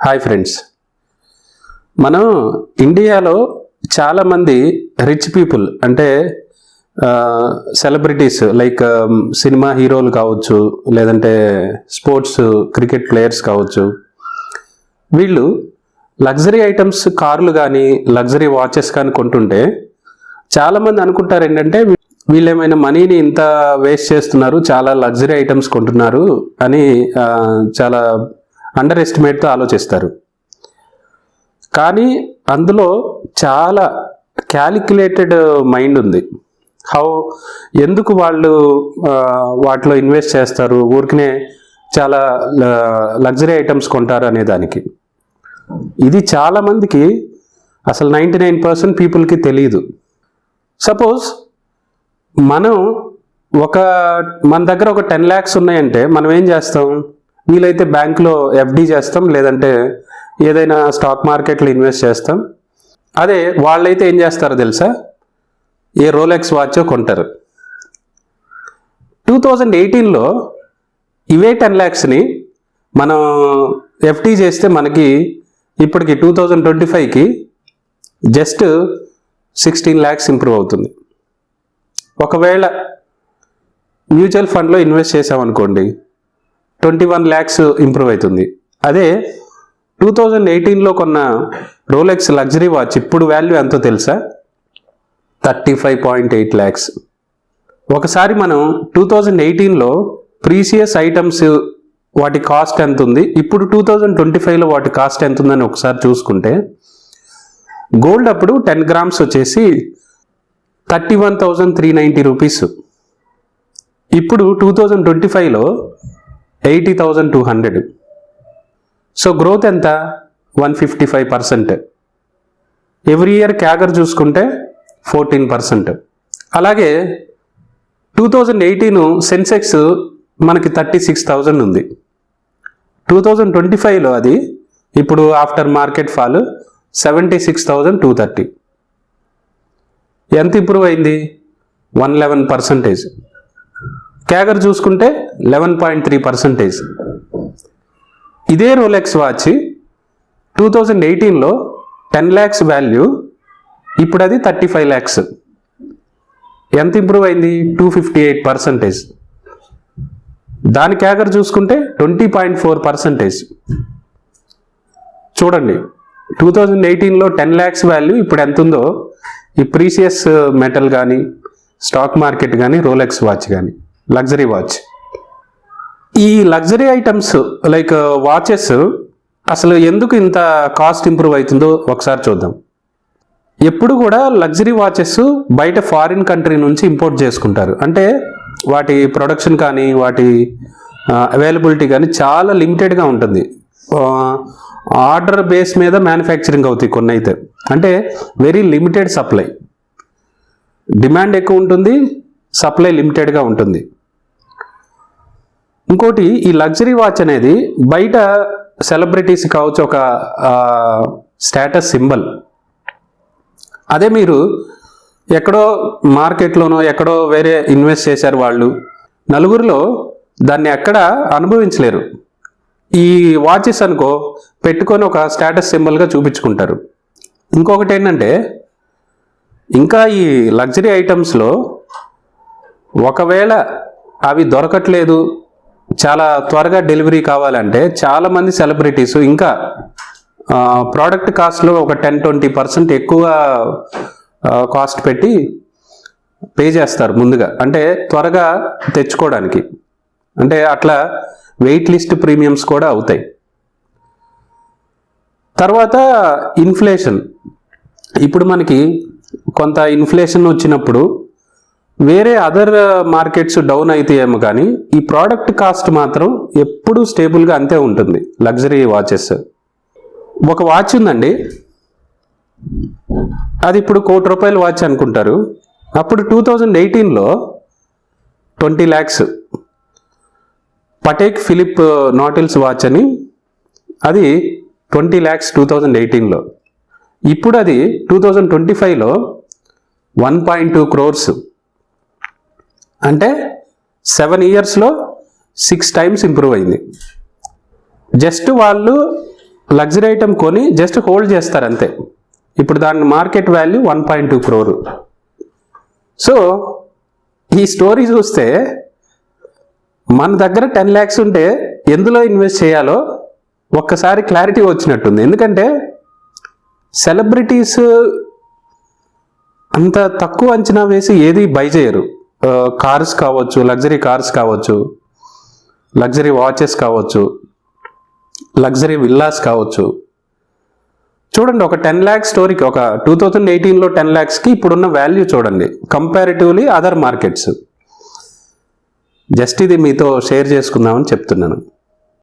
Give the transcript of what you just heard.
Hi friends, మనం ఇండియాలో చాలామంది రిచ్ పీపుల్ అంటే సెలబ్రిటీస్ లైక్ సినిమా హీరోలు కావచ్చు, లేదంటే స్పోర్ట్స్ క్రికెట్ ప్లేయర్స్ కావచ్చు. వీళ్ళు లగ్జరీ ఐటమ్స్, కార్లు కానీ లగ్జరీ వాచెస్ కానీ కొంటుంటే చాలామంది అనుకుంటారు ఏంటంటే వీళ్ళు ఏమైనా మనీని ఇంత వేస్ట్ చేస్తున్నారు, చాలా లగ్జరీ ఐటమ్స్ కొంటున్నారు అని చాలా అండర్ ఎస్టిమేట్తో ఆలోచిస్తారు. కానీ అందులో చాలా క్యాలిక్యులేటెడ్ మైండ్ ఉంది. ఎందుకు వాళ్ళు వాటిలో ఇన్వెస్ట్ చేస్తారు, ఊరికనే చాలా లగ్జరీ ఐటమ్స్ కొంటారు అనే దానికి. ఇది చాలామందికి అసలు 99% పీపుల్కి తెలియదు. సపోజ్ మన దగ్గర ఒక 10 lakhs ఉన్నాయంటే మనం ఏం చేస్తాం, వీలైతే బ్యాంకులో ఎఫ్డి చేస్తాం, లేదంటే ఏదైనా స్టాక్ మార్కెట్లో ఇన్వెస్ట్ చేస్తాం. అదే వాళ్ళైతే ఏం చేస్తారో తెలుసా, ఏ రోలెక్స్ వాచ్ కొంటారు. 2018లో ఇవే 10 lakhsని మనం ఎఫ్డి చేస్తే మనకి ఇప్పటికి 2025కి జస్ట్ 16 lakhs ఇంప్రూవ్ అవుతుంది. ఒకవేళ మ్యూచువల్ ఫండ్లో ఇన్వెస్ట్ చేసామనుకోండి 21 lakhs ఇంప్రూవ్ అవుతుంది. అదే 2018లో కొన్న రోలెక్స్ లగ్జరీ వాచ్ ఇప్పుడు వాల్యూ ఎంతో తెలుసా, 35.8 lakhs. ఒకసారి మనం 2018లో ప్రీసియస్ ఐటమ్స్ వాటి కాస్ట్ ఎంత ఉంది, ఇప్పుడు 2025లో వాటి కాస్ట్ ఎంత ఉందని ఒకసారి చూసుకుంటే, గోల్డ్ అప్పుడు 10 grams వచ్చేసి 31,390 రూపీస్. ఇప్పుడు 2025లో 80,200. సో గ్రోత్ ఎంత, 155%. ఎవ్రీ ఇయర్ క్యాగర్ చూసుకుంటే 14%. అలాగే 2018 సెన్సెక్స్ మనకి 36,000 ఉంది. 2025లో అది ఇప్పుడు ఆఫ్టర్ మార్కెట్ ఫాల్ 76,230. ఎంత ఇంప్రూవ్ అయింది, 111%. క్యాగర్ చూసుకుంటే 11.3%. ఇదే రోలెక్స్ వాచ్ 2018లో 10 lakhs వాల్యూ, ఇప్పుడు అది 35 lakhs. ఎంత ఇంప్రూవ్ అయింది, 258%. దాని క్యాగర్ చూసుకుంటే 20.4%. చూడండి, 2018లో 10 lakhs వాల్యూ ఇప్పుడు ఎంత ఉందో ఈ ప్రీసియస్ మెటల్ కానీ స్టాక్ మార్కెట్ కానీ రోలెక్స్ వాచ్ కానీ లగ్జరీ వాచ్. ఈ లగ్జరీ ఐటమ్స్ లైక్ వాచెస్ అసలు ఎందుకు ఇంత కాస్ట్ ఇంప్రూవ్ అవుతుందో ఒకసారి చూద్దాం. ఎప్పుడు కూడా లగ్జరీ వాచెస్ బయట ఫారిన్ కంట్రీ నుంచి ఇంపోర్ట్ చేసుకుంటారు. అంటే వాటి ప్రొడక్షన్ కానీ వాటి అవైలబిలిటీ కానీ చాలా లిమిటెడ్గా ఉంటుంది. ఆర్డర్ బేస్ మీద మ్యానుఫ్యాక్చరింగ్ అవుతాయి కొన్ని అయితే. అంటే వెరీ లిమిటెడ్ సప్లై, డిమాండ్ ఎక్కువ ఉంటుంది, సప్లై లిమిటెడ్గా ఉంటుంది. ఇంకోటి, ఈ లగ్జరీ వాచ్ అనేది బయట సెలబ్రిటీస్ కావచ్చు ఒక స్టేటస్ సింబల్. అదే మీరు ఎక్కడో మార్కెట్లోనో ఎక్కడో వేరే ఇన్వెస్ట్ చేశారు వాళ్ళు, నలుగురిలో దాన్ని ఎక్కడ అనుభవించలేరు. ఈ వాచెస్ అనుకో పెట్టుకొని ఒక స్టేటస్ సింబల్గా చూపించుకుంటారు. ఇంకొకటి ఏంటంటే, ఇంకా ఈ లగ్జరీ ఐటమ్స్లో ఒకవేళ అవి దొరకట్లేదు, చాలా త్వరగా డెలివరీ కావాలంటే చాలామంది సెలబ్రిటీస్ ఇంకా ప్రోడక్ట్ కాస్ట్లో ఒక 10-20% ఎక్కువ కాస్ట్ పెట్టి పే చేస్తారు ముందుగా, అంటే త్వరగా తెచ్చుకోవడానికి. అంటే అట్లా వెయిట్ లిస్ట్ ప్రీమియమ్స్ కూడా అవుతాయి. తర్వాత ఇన్ఫ్లేషన్. ఇప్పుడు మనకి కొంత ఇన్ఫ్లేషన్ వచ్చినప్పుడు వేరే అదర్ మార్కెట్స్ డౌన్ అవుతాయేమో, కానీ ఈ ప్రోడక్ట్ కాస్ట్ మాత్రం ఎప్పుడూ స్టేబుల్గా అంతే ఉంటుంది. లగ్జరీ వాచెస్, ఒక వాచ్ ఉందండి, అది ఇప్పుడు ₹1,00,00,000 వాచ్ అనుకుంటారు. అప్పుడు 2018లో 20 lakhs. పటేక్ ఫిలిప్ నాటిల్స్ వాచ్ అని, అది 20 lakhs 2018లో. ఇప్పుడు అది 2025లో 1.2 crores. అంటే 7 yearsలో 6 times ఇంప్రూవ్ అయింది. జస్ట్ వాళ్ళు లగ్జరీ ఐటమ్ కొని జస్ట్ హోల్డ్ చేస్తారు అంతే. ఇప్పుడు దాని మార్కెట్ వాల్యూ 1.2 crore. సో ఈ స్టోరీ చూస్తే మన దగ్గర 10 lakhs ఉంటే ఎందులో ఇన్వెస్ట్ చేయాలో ఒక్కసారి క్లారిటీ వచ్చినట్టుంది. ఎందుకంటే సెలబ్రిటీస్ అంత తక్కువ అంచనా వేసి ఏది బై చేయరు. కార్స్ కావచ్చు, లగ్జరీ కార్స్ కావచ్చు, లగ్జరీ వాచెస్ కావచ్చు, లగ్జరీ విల్లాస్ కావచ్చు. చూడండి, ఒక 10 lakhs స్టోరీకి, ఒక 2018లో 10 lakhsకి ఇప్పుడున్న వాల్యూ చూడండి కంపారిటివ్లీ అదర్ మార్కెట్స్. జస్ట్ ఇది మీతో షేర్ చేసుకుందామని చెప్తున్నాను.